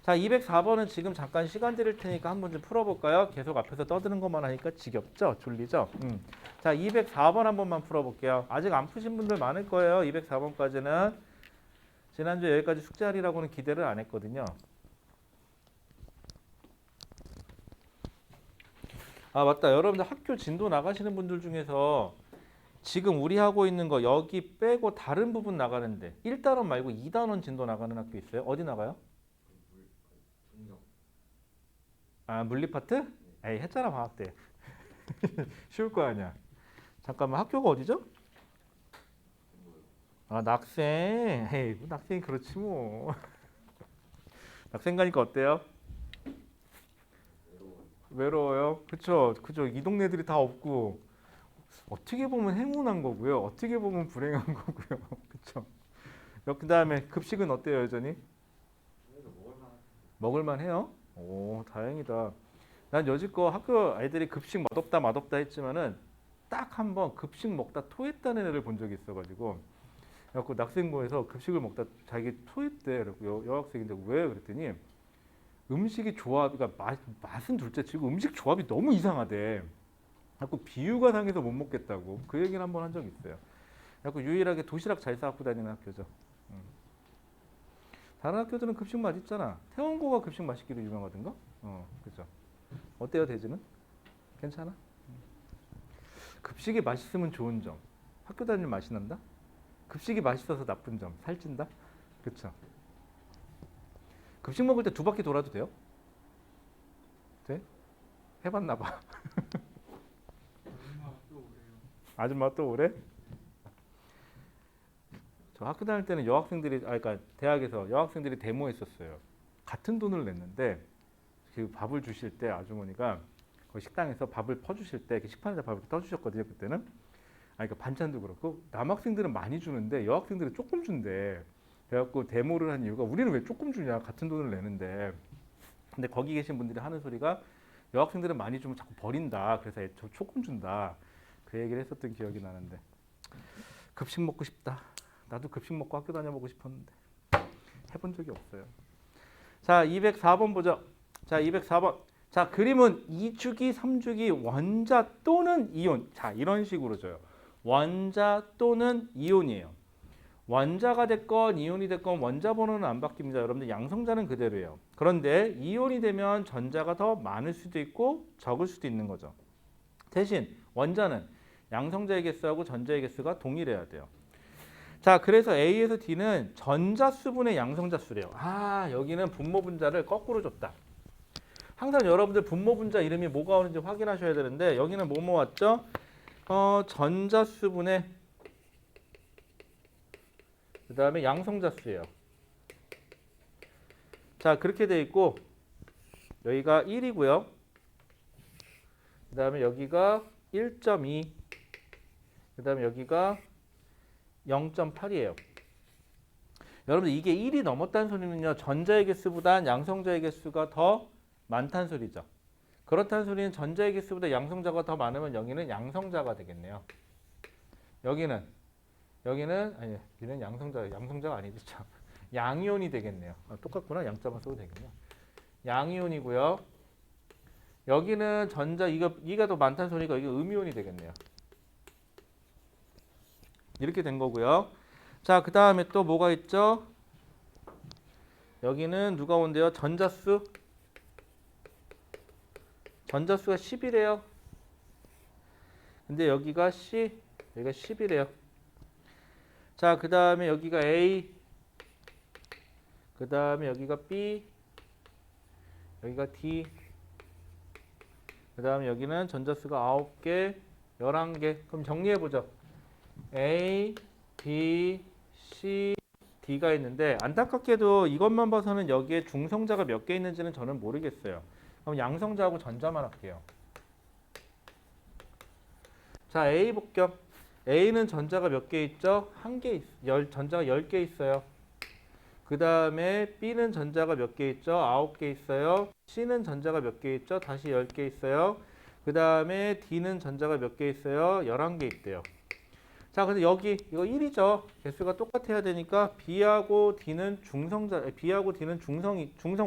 S1: 자, 204번은 지금 잠깐 시간 드릴 테니까 한번 좀 풀어볼까요? 계속 앞에서 떠드는 것만 하니까 지겹죠? 졸리죠? 자, 204번 한 번만 풀어볼게요. 아직 안 푸신 분들 많을 거예요. 204번까지는. 지난주 여기까지 숙제하리라고는 기대를 안 했거든요. 아, 맞다. 여러분들 학교 진도 나가시는 분들 중에서 지금 우리 하고 있는 거 여기 빼고 다른 부분 나가는데 1단원 말고 2단원 진도 나가는 학교 있어요? 어디 나가요? 아, 물리 파트? 에이, 했잖아 방학 때. 쉬울 거 아니야. 잠깐만, 학교가 어디죠? 아, 낙생. 에이, 뭐 낙생이 그렇지 뭐. 낙생 가니까 어때요? 외로워요? 그쵸, 그쵸. 이 동네들이 다 없고 어떻게 보면 행운한 거고요. 어떻게 보면 불행한 거고요. 그쵸. 그 다음에 급식은 어때요, 여전히? 먹을만 해요? 오, 다행이다. 난 여지껏 학교 아이들이 급식 맛없다 맛없다 했지만은 딱 한 번 급식 먹다 토했다는 애를 본 적이 있어가지고 그래갖고 낙생부에서 급식을 먹다 자기 토했대. 그래갖고 여학생인데 왜? 그랬더니 음식이 조합이 그러니까 맛은 둘째치고 음식 조합이 너무 이상하대. 그래갖고 비유가 상해서 못 먹겠다고 그 얘기를 한 번 한 적이 있어요. 그래갖고 유일하게 도시락 잘 싸갖고 다니는 학교죠. 다른 학교들은 급식 맛있잖아. 태원고가 급식 맛있기로 유명하던가? 그죠. 어때요, 대지는? 괜찮아? 급식이 맛있으면 좋은 점. 학교 다니면 맛이 난다? 급식이 맛있어서 나쁜 점. 살찐다? 그쵸. 급식 먹을 때 두 바퀴 돌아도 돼요? 돼? 해봤나 봐. 아줌마 또 오래? 저 학교 다닐 때는 여학생들이, 그러니까 대학에서 여학생들이 데모했었어요. 같은 돈을 냈는데 그 밥을 주실 때 아주머니가 그 식당에서 밥을 퍼주실 때 식판에다 밥을 떠주셨거든요. 그때는. 그러니까 반찬도 그렇고 남학생들은 많이 주는데 여학생들은 조금 준대. 그래갖고 데모를 한 이유가 우리는 왜 조금 주냐 같은 돈을 내는데. 근데 거기 계신 분들이 하는 소리가 여학생들은 많이 주면 자꾸 버린다. 그래서 저 조금 준다. 그 얘기를 했었던 기억이 나는데 급식 먹고 싶다. 나도 급식 먹고 학교 다녀보고 싶었는데 해본 적이 없어요. 자, 204번 보죠. 자, 204번. 자, 그림은 2주기, 3주기 원자 또는 이온. 자, 이런 식으로 줘요. 원자 또는 이온이에요. 원자가 됐건 이온이 됐건 원자 번호는 안 바뀝니다. 여러분들 양성자는 그대로예요. 그런데 이온이 되면 전자가 더 많을 수도 있고 적을 수도 있는 거죠. 대신 원자는 양성자의 개수하고 전자의 개수가 동일해야 돼요. 자, 그래서 A에서 D는 전자수분의 양성자수래요. 아, 여기는 분모 분자를 거꾸로 줬다. 항상 여러분들 분모 분자 이름이 뭐가 오는지 확인하셔야 되는데 여기는 뭐뭐 왔죠? 전자수분의 그 다음에 양성자수예요. 자, 그렇게 돼 있고 여기가 1이고요. 그 다음에 여기가 1.2, 그 다음에 여기가 0.8이에요. 여러분들 이게 1이 넘었다는 소리는요. 전자의 개수보다 양성자의 개수가 더 많다는 소리죠. 그렇다는 소리는 전자의 개수보다 양성자가 더 많으면 여기는 양성자가 되겠네요. 여기는 아니 여기는 양성자가 아니지 참. 양이온이 되겠네요. 똑같구나. 양자만 써도 되겠네요. 양이온이고요. 여기는 전자 이가 더 많다는 소리가 여기 음이온이 되겠네요. 이렇게 된 거고요. 자, 그 다음에 또 뭐가 있죠? 여기는 누가 온대요? 전자수가 10이래요. 근데 여기가 10이래요. 자, 그 다음에 여기가 A, 그 다음에 여기가 B, 여기가 D, 그 다음에 여기는 전자수가 9개, 11개. 그럼 정리해보죠. A, B, C, D가 있는데 안타깝게도 이것만 봐서는 여기에 중성자가 몇 개 있는지는 저는 모르겠어요. 그럼 양성자하고 전자만 할게요. 자, A 볼게요. A는 전자가 몇 개 있죠? 전자가 10개 있어요. 그 다음에 B는 전자가 몇 개 있죠? 9개 있어요. C는 전자가 몇 개 있죠? 다시 10개 있어요. 그 다음에 D는 전자가 몇 개 있어요? 11개 있대요. 자, 근데 여기 이거 1이죠. 개수가 똑같아야 되니까 B하고 D는 중성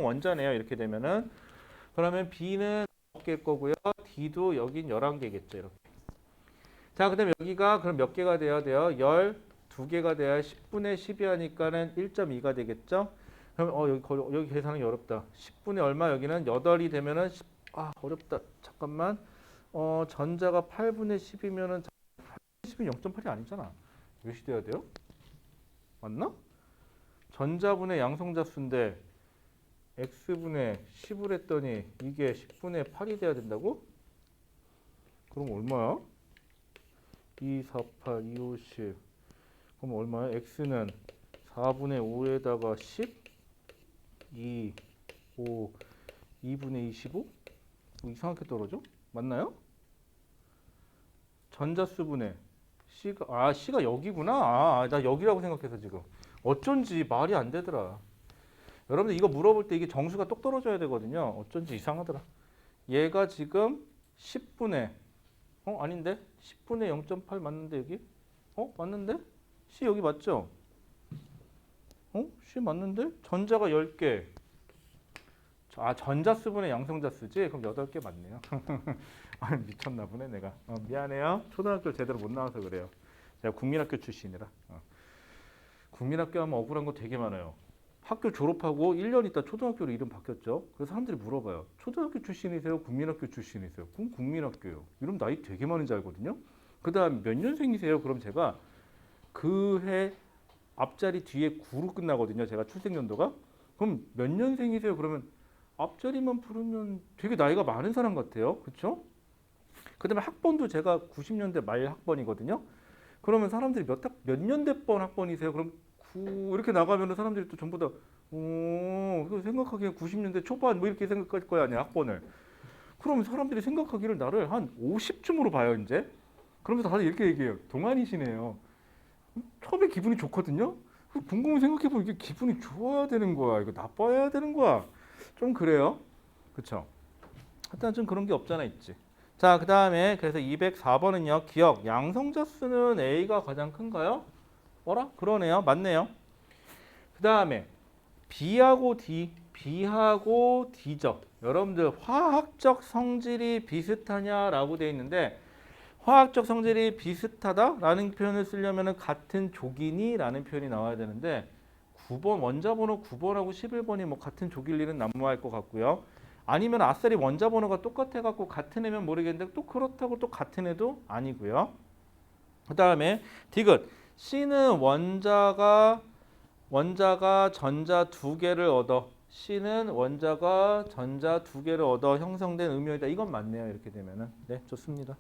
S1: 원자네요. 이렇게 되면은 그러면 B는 9개일 거고요. D도 여긴 11개겠죠. 이렇게. 자, 그다음에 여기가 그럼 몇 개가 돼야 돼요? 12개가 돼야 10분의 10이 하니까는 1.2가 되겠죠? 그럼 여기 계산하기 어렵다. 10분의 얼마? 여기는 8이 되면은 어렵다. 잠깐만. 전자가 8분의 10이면은 10이 0.8이 아니잖아. 몇이 돼야 돼요? 맞나? 전자분의 양성자 수인데 x분의 10을 했더니 이게 10분의 8이 돼야 된다고? 그럼 얼마야? 2, 4, 8, 2, 5, 10. 그럼 얼마야? x는 4분의 5에다가 10, 2, 5, 2분의 25? 이상하게 떨어져? 맞나요? 전자수분의 C가 여기구나. 나 여기라고 생각해서 지금. 어쩐지 말이 안 되더라. 여러분들 이거 물어볼 때 이게 정수가 똑 떨어져야 되거든요. 어쩐지 이상하더라. 얘가 지금 10분의 아닌데? 10분의 0.8 맞는데 여기? 맞는데? C 여기 맞죠? C 맞는데? 전자가 10개. 전자수분의 양성자수지? 그럼 8개 맞네요. 미쳤나 보네 내가. 미안해요. 초등학교 제대로 못 나와서 그래요. 제가 국민학교 출신이라. 국민학교 하면 억울한 거 되게 많아요. 학교 졸업하고 1년 있다 초등학교로 이름 바뀌었죠. 그래서 사람들이 물어봐요. 초등학교 출신이세요? 국민학교 출신이세요? 그럼 국민학교요. 이러면 나이 되게 많은지 알거든요. 그 다음 몇 년생이세요? 그럼 제가 그 해 앞자리 뒤에 9로 끝나거든요. 제가 출생연도가. 그럼 몇 년생이세요? 그러면 앞자리만 부르면 되게 나이가 많은 사람 같아요. 그렇죠? 그 다음에 학번도 제가 90년대 말 학번이거든요. 그러면 사람들이 몇 년대번 학번이세요? 그럼 9 이렇게 나가면 사람들이 또 전부 다 생각하기엔 90년대 초반 뭐 이렇게 생각할 거야 아니야 학번을. 그러면 사람들이 생각하기를 나를 한 50쯤으로 봐요 이제. 그러면서 다들 이렇게 얘기해요. 동안이시네요. 처음에 기분이 좋거든요. 곰곰이 생각해보면 이게 기분이 좋아야 되는 거야? 이거 나빠야 되는 거야? 좀 그래요. 그쵸? 하여튼 좀 그런 게 없잖아 있지. 자, 그 다음에 그래서 204번은요. 기억. 양성자 수는 A가 가장 큰가요? 뭐라? 그러네요. 맞네요. 그 다음에 B하고 D죠. 여러분들 화학적 성질이 비슷하냐라고 되어 있는데 화학적 성질이 비슷하다라는 표현을 쓰려면 같은 족이니라는 표현이 나와야 되는데 9번 원자번호 9번하고 11번이 뭐 같은 족일 일은 난무할 것 같고요. 아니면 아싸리 원자번호가 똑같아 갖고 같은 애면 모르겠는데 또 그렇다고 또 같은 애도 아니고요. 그 다음에 디귿. C는 원자가 전자 2개를 얻어. C는 원자가 전자 2개를 얻어 형성된 음이온이다. 이건 맞네요. 이렇게 되면은. 네, 좋습니다.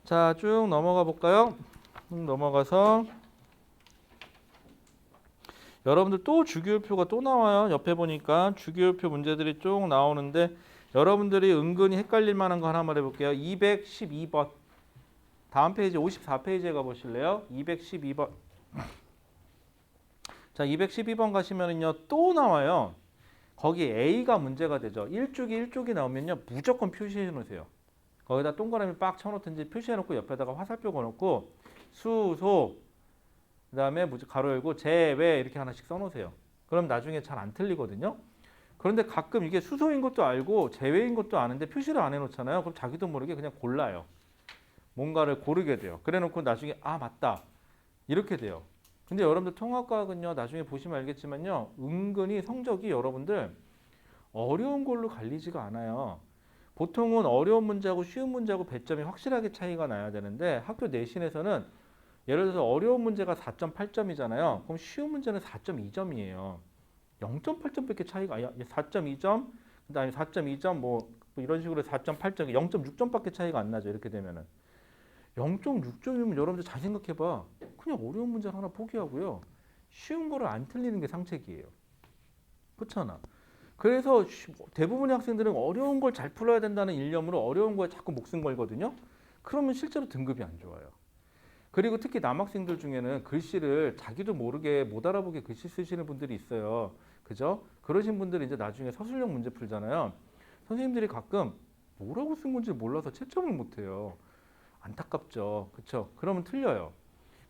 S1: 자, 쭉 넘어가 볼까요? 넘어가서 여러분들 또 주기율표가 또 나와요. 옆에 보니까 주기율표 문제들이 쭉 나오는데 여러분들이 은근히 헷갈릴 만한 거 하나만 해볼게요. 212번. 다음 페이지 54페이지에 가보실래요? 212번. 자, 212번 가시면은요, 또 나와요. 거기 A가 문제가 되죠. 1쪽이 나오면요, 무조건 표시해 놓으세요. 거기다 동그라미 빡 쳐놓든지 표시해 놓고 옆에다가 화살표 걸어놓고 수소, 그 다음에 가로 열고 제외 이렇게 하나씩 써놓으세요. 그럼 나중에 잘 안 틀리거든요. 그런데 가끔 이게 수소인 것도 알고 제외인 것도 아는데 표시를 안 해놓잖아요. 그럼 자기도 모르게 그냥 골라요. 뭔가를 고르게 돼요. 그래 놓고 나중에 아 맞다 이렇게 돼요. 근데 여러분들 통합과학은요, 나중에 보시면 알겠지만요, 은근히 성적이 여러분들 어려운 걸로 갈리지가 않아요. 보통은 어려운 문제하고 쉬운 문제하고 배점이 확실하게 차이가 나야 되는데 학교 내신에서는 예를 들어서 어려운 문제가 4.8점이잖아요. 그럼 쉬운 문제는 4.2점이에요. 0.8점밖에 차이가 아니야. 4.2점, 그다음에 4.2점 뭐 이런 식으로 4.8점, 0.6점밖에 차이가 안 나죠. 이렇게 되면은 0.6점이면 여러분들 잘 생각해봐. 그냥 어려운 문제 하나 포기하고요. 쉬운 거를 안 틀리는 게 상책이에요. 그렇잖아. 그래서 대부분의 학생들은 어려운 걸 잘 풀어야 된다는 일념으로 어려운 거에 자꾸 목숨 걸거든요. 그러면 실제로 등급이 안 좋아요. 그리고 특히 남학생들 중에는 글씨를 자기도 모르게 못 알아보게 글씨 쓰시는 분들이 있어요. 그죠? 그러신 분들이 이제 나중에 서술형 문제 풀잖아요. 선생님들이 가끔 뭐라고 쓴 건지 몰라서 채점을 못 해요. 안타깝죠. 그렇죠? 그러면 틀려요.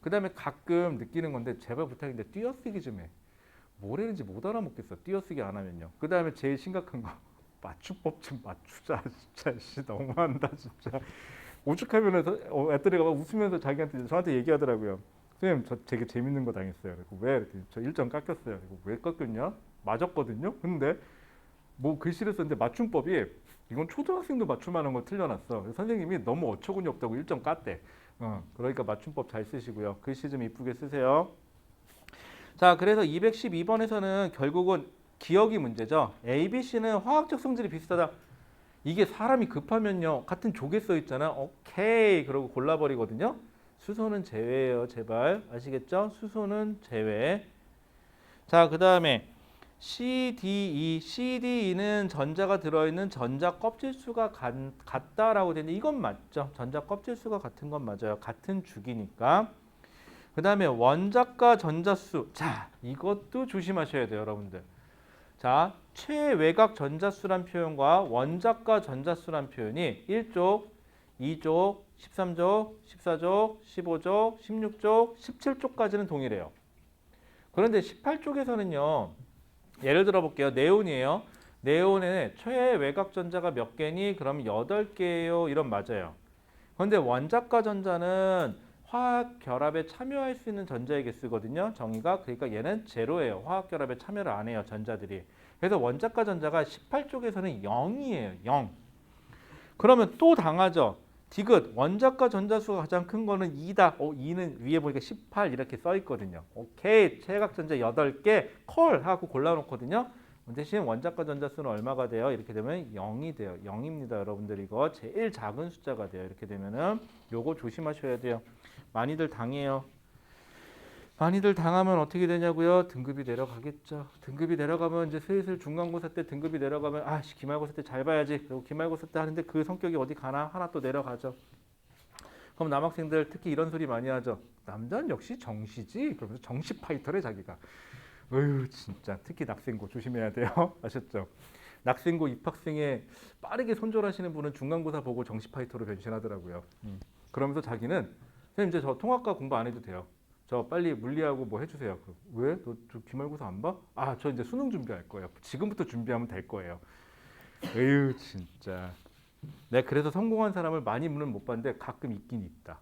S1: 그 다음에 가끔 느끼는 건데 제발 부탁인데 띄어쓰기 좀 해. 뭘 했는지 못 알아먹겠어. 띄어쓰기 안 하면요. 그 다음에 제일 심각한 거 맞춤법 좀 맞추자. 진짜 씨 너무한다 진짜. 오죽하면 애들이 막 웃으면서 자기한테 저한테 얘기하더라고요. 선생님 저 되게 재밌는 거 당했어요. 그리고 왜? 이랬더니 저 1점 깎였어요. 그리고 왜 깎였냐? 맞았거든요. 근데 뭐 글씨를 썼는데 맞춤법이 이건 초등학생도 맞출만한 거 틀려놨어. 선생님이 너무 어처구니 없다고 1점 깠대. 그러니까 맞춤법 잘 쓰시고요. 글씨 좀 이쁘게 쓰세요. 자, 그래서 212번에서는 결국은 기억이 문제죠. A, B, C는 화학적 성질이 비슷하다. 이게 사람이 급하면요, 같은 족에 써 있잖아. 오케이, 그러고 골라버리거든요. 수소는 제외예요, 제발 아시겠죠? 수소는 제외. 자, 그 다음에 CDE는 전자가 들어있는 전자 껍질 수가 같다라고 되는데 이건 맞죠? 전자 껍질 수가 같은 건 맞아요. 같은 주기니까. 그 다음에 원자과 전자수. 자, 이것도 조심하셔야 돼요, 여러분들. 자, 최외곽 전자수란 표현과 원자과 전자수란 표현이 1족, 2족, 13족, 14족, 15족, 16족, 17족까지는 동일해요. 그런데 18족에서는요. 예를 들어 볼게요. 네온이에요. 네온에 최외곽 전자가 몇 개니? 그럼 8개예요. 이런 맞아요. 그런데 원자과 전자는 화학 결합에 참여할 수 있는 전자의 개수거든요. 정의가. 그러니까 얘는 제로예요. 화학 결합에 참여를 안 해요. 전자들이. 그래서 원자과 전자가 18쪽에서는 0이에요. 0. 그러면 또 당하죠. 디귿. 원자과 전자수가 가장 큰 거는 2다. 2는 위에 보니까 18 이렇게 써 있거든요. 오케이. 최외곽 전자 8개 콜 하고 골라놓거든요. 대신 원자과 전자수는 얼마가 돼요? 이렇게 되면 0이 돼요. 0입니다. 여러분들 이거 제일 작은 숫자가 돼요. 이렇게 되면은 요거 조심하셔야 돼요. 많이들 당해요. 많이들 당하면 어떻게 되냐고요? 등급이 내려가겠죠. 등급이 내려가면 이제 슬슬 중간고사 때 등급이 내려가면 아씨 기말고사 때 잘 봐야지. 그리고 기말고사 때 하는데 그 성격이 어디 가나? 하나 또 내려가죠. 그럼 남학생들 특히 이런 소리 많이 하죠. 남자는 역시 정시지. 그러면서 정시 파이터래 자기가. 어휴 진짜 특히 낙생고 조심해야 돼요. 아셨죠? 낙생고 입학생에 빠르게 손절하시는 분은 중간고사 보고 정시 파이터로 변신하더라고요. 그러면서 자기는 선생님 이제 저 통합과 공부 안 해도 돼요. 저 빨리 물리하고 뭐 해주세요. 왜? 너 저 기말고사 안 봐? 아, 저 이제 수능 준비할 거예요. 지금부터 준비하면 될 거예요. 에휴 진짜. 내가 그래서 성공한 사람을 많이는 못 봤는데 가끔 있긴 있다.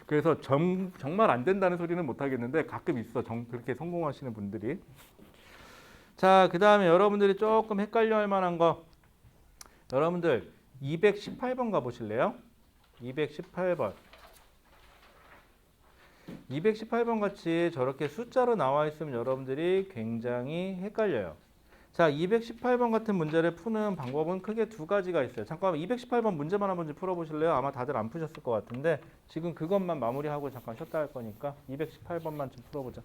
S1: 그래서 정말 안 된다는 소리는 못 하겠는데 가끔 있어. 그렇게 성공하시는 분들이. 자, 그 다음에 여러분들이 조금 헷갈려 할 만한 거. 여러분들 218번 가보실래요? 218번. 218번 같이 저렇게 숫자로 나와 있으면 여러분들이 굉장히 헷갈려요. 자, 218번 같은 문제를 푸는 방법은 크게 두 가지가 있어요. 잠깐만 218번 문제만 한번 풀어보실래요? 아마 다들 안 푸셨을 것 같은데 지금 그것만 마무리하고 잠깐 쉬었다 할 거니까 218번만 좀 풀어보자.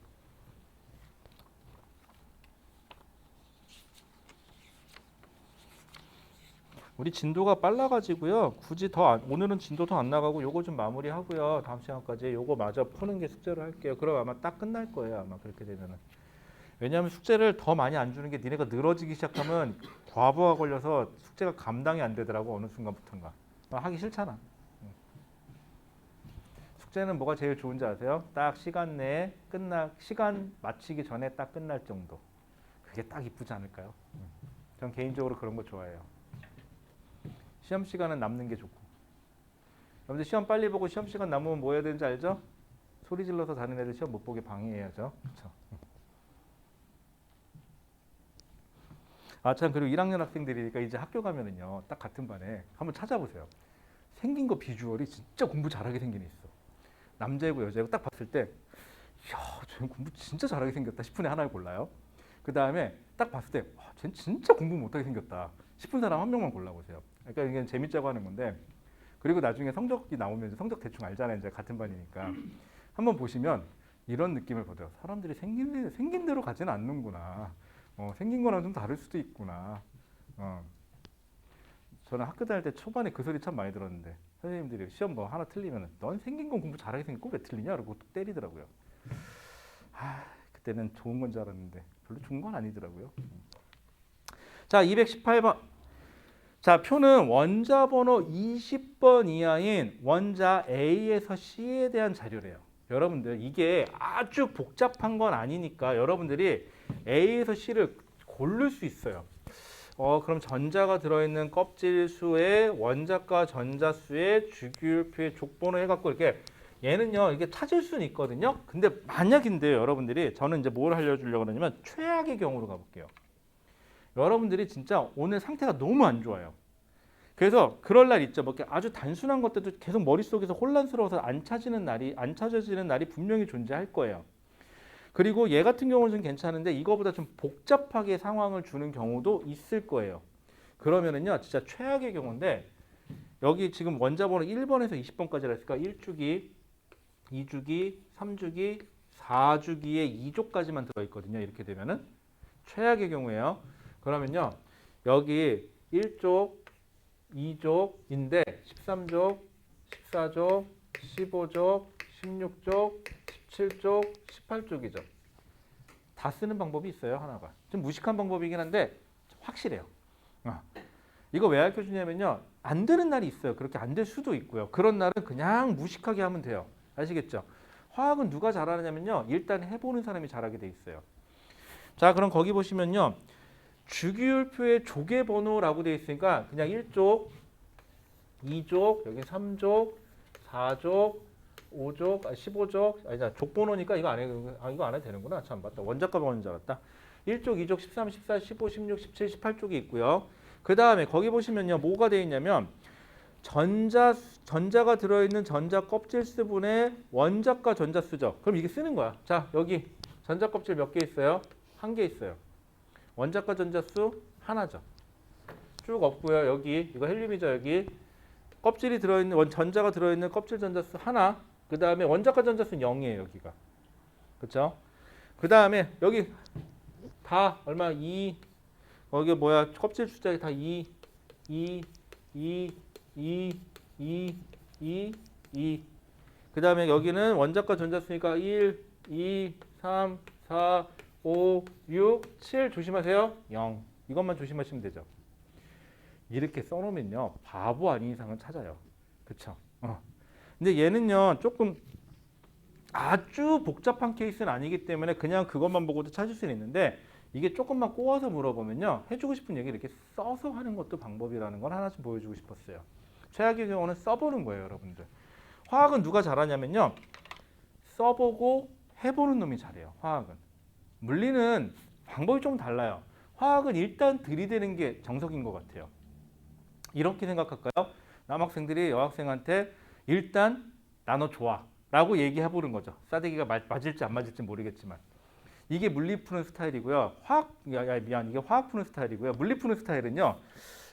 S1: 우리 진도가 빨라가지고요. 굳이 오늘은 진도 더 안 나가고 요거 좀 마무리하고요. 다음 시간까지 요거 마저 푸는 게 숙제로 할게요. 그럼 아마 딱 끝날 거예요. 아마 그렇게 되면은. 왜냐하면 숙제를 더 많이 안 주는 게 니네가 늘어지기 시작하면 과부하 걸려서 숙제가 감당이 안 되더라고 어느 순간부터인가. 하기 싫잖아. 숙제는 뭐가 제일 좋은지 아세요? 딱 시간 내에 시간 마치기 전에 딱 끝날 정도. 그게 딱 이쁘지 않을까요? 전 개인적으로 그런 거 좋아해요. 시험 시간은 남는 게 좋고. 여러분들 시험 빨리 보고 시험 시간 남으면 뭐 해야 되는지 알죠? 소리 질러서 다른 애들 시험 못 보게 방해해야죠. 그렇죠? 아 참 그리고 1학년 학생들이니까 이제 학교 가면은요 딱 같은 반에 한번 찾아보세요. 생긴 거 비주얼이 진짜 공부 잘하게 생긴 애 있어. 남자이고 여자이고 딱 봤을 때 이야 쟤 공부 진짜 잘하게 생겼다 싶은 애 하나를 골라요. 그 다음에 딱 봤을 때 쟤 진짜 공부 못하게 생겼다 싶은 사람 한 명만 골라보세요. 그러니까 이게 재밌자고 하는 건데 그리고 나중에 성적이 나오면 이제 성적 대충 알잖아요. 이제 같은 반이니까 한번 보시면 이런 느낌을 받아요. 사람들이 생긴 대로 가지는 않는구나. 생긴 거랑 좀 다를 수도 있구나. 저는 학교 다닐 때 초반에 그 소리 참 많이 들었는데 선생님들이 시험 뭐 하나 틀리면 넌 생긴 건 공부 잘하게 생겼고 왜 틀리냐? 그러고 때리더라고요. 그때는 좋은 건 줄 알았는데 별로 좋은 건 아니더라고요. 자, 218번. 자, 표는 원자 번호 20번 이하인 원자 A에서 C에 대한 자료래요. 여러분들 이게 아주 복잡한 건 아니니까 여러분들이 A에서 C를 고를 수 있어요. 그럼 전자가 들어있는 껍질 수의 원자과 전자 수의 주기율표의 족번호 해갖고 이렇게 얘는요 이게 찾을 수는 있거든요. 근데 만약인데요 여러분들이 저는 이제 뭘 알려주려고 그러냐면 최악의 경우로 가볼게요. 여러분들이 진짜 오늘 상태가 너무 안 좋아요. 그래서 그럴 날 있죠. 뭐 이렇게 아주 단순한 것들도 계속 머릿속에서 혼란스러워서 안 찾아지는 날이 분명히 존재할 거예요. 그리고 얘 같은 경우는 좀 괜찮은데 이거보다 좀 복잡하게 상황을 주는 경우도 있을 거예요. 그러면은요, 진짜 최악의 경우인데 여기 지금 원자 번호 1번에서 20번까지 했으니까 1주기, 2주기, 3주기, 4주기에 2족까지만 들어있거든요. 이렇게 되면은 최악의 경우예요. 그러면요, 여기 1족, 2족인데 13족, 14족, 15족, 16족, 17족, 18쪽이죠. 다 쓰는 방법이 있어요. 하나가. 좀 무식한 방법이긴 한데 확실해요. 이거 왜 알려주냐면요. 안 되는 날이 있어요. 그렇게 안 될 수도 있고요. 그런 날은 그냥 무식하게 하면 돼요. 아시겠죠? 화학은 누가 잘하느냐면요. 일단 해보는 사람이 잘하게 돼 있어요. 자, 그럼 거기 보시면요. 주기율표의 족의 번호라고 되어 있으니까 그냥 1족, 2족, 여기 3족, 4족, 5족, 15족, 아니다. 족번호니까 이거 안 해. 이거 안 해도 되는구나. 참 맞다. 원자과 번호인 줄 알았다. 1족, 2족, 13, 14, 15, 16, 17, 18쪽이 있고요. 그 다음에 거기 보시면요. 뭐가 되어 있냐면 전자가 들어있는 전자 껍질수분의 원자과 전자수죠. 그럼 이게 쓰는 거야. 자, 여기 전자 껍질 몇 개 있어요? 한 개 있어요. 원자과 전자수 하나죠. 쭉 없고요. 여기 이거 헬륨이죠. 여기 껍질이 들어있는 전자가 들어있는 껍질 전자수 하나. 그 다음에 원자과 전자수는 0이에요. 여기가. 그렇죠? 그 다음에 여기 다 얼마? 2. 여기 뭐야? 껍질 숫자 다 2, 2, 2, 2, 2, 2, 2. 그 다음에 여기는 원자과 전자수니까 1, 2, 3, 4, 5, 6, 7 조심하세요. 0. 이것만 조심하시면 되죠. 이렇게 써놓으면요. 바보 아닌 이상은 찾아요. 그쵸? 근데 얘는요. 조금 아주 복잡한 케이스는 아니기 때문에 그냥 그것만 보고도 찾을 수는 있는데 이게 조금만 꼬아서 물어보면요. 해주고 싶은 얘기 이렇게 써서 하는 것도 방법이라는 걸 하나씩 보여주고 싶었어요. 최악의 경우는 써보는 거예요. 여러분들. 화학은 누가 잘하냐면요. 써보고 해보는 놈이 잘해요. 화학은. 물리는 방법이 좀 달라요. 화학은 일단 들이대는 게 정석인 것 같아요. 이렇게 생각할까요? 남학생들이 여학생한테 일단 나 너 좋아 라고 얘기해보는 거죠. 싸대기가 맞을지 안 맞을지 모르겠지만 이게 물리 푸는 스타일이고요. 이게 화학 푸는 스타일이고요. 물리 푸는 스타일은요.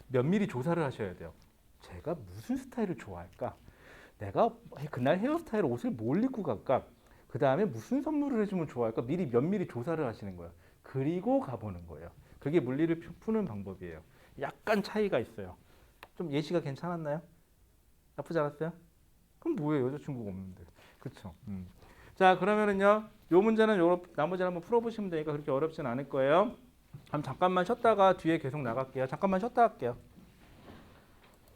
S1: 면밀히 조사를 하셔야 돼요. 제가 무슨 스타일을 좋아할까? 내가 그날 헤어스타일 옷을 뭘 입고 갈까? 그 다음에 무슨 선물을 해주면 좋아할까? 미리 면밀히 조사를 하시는 거예요. 그리고 가보는 거예요. 그게 물리를 푸는 방법이에요. 약간 차이가 있어요. 좀 예시가 괜찮았나요? 나쁘지 않았어요? 그럼 뭐예요? 여자친구가 없는데. 그쵸? 자, 그러면은요. 요 문제는 나머지를 한번 풀어보시면 되니까 그렇게 어렵진 않을 거예요. 그럼 잠깐만 쉬었다가 뒤에 계속 나갈게요. 잠깐만 쉬었다 할게요.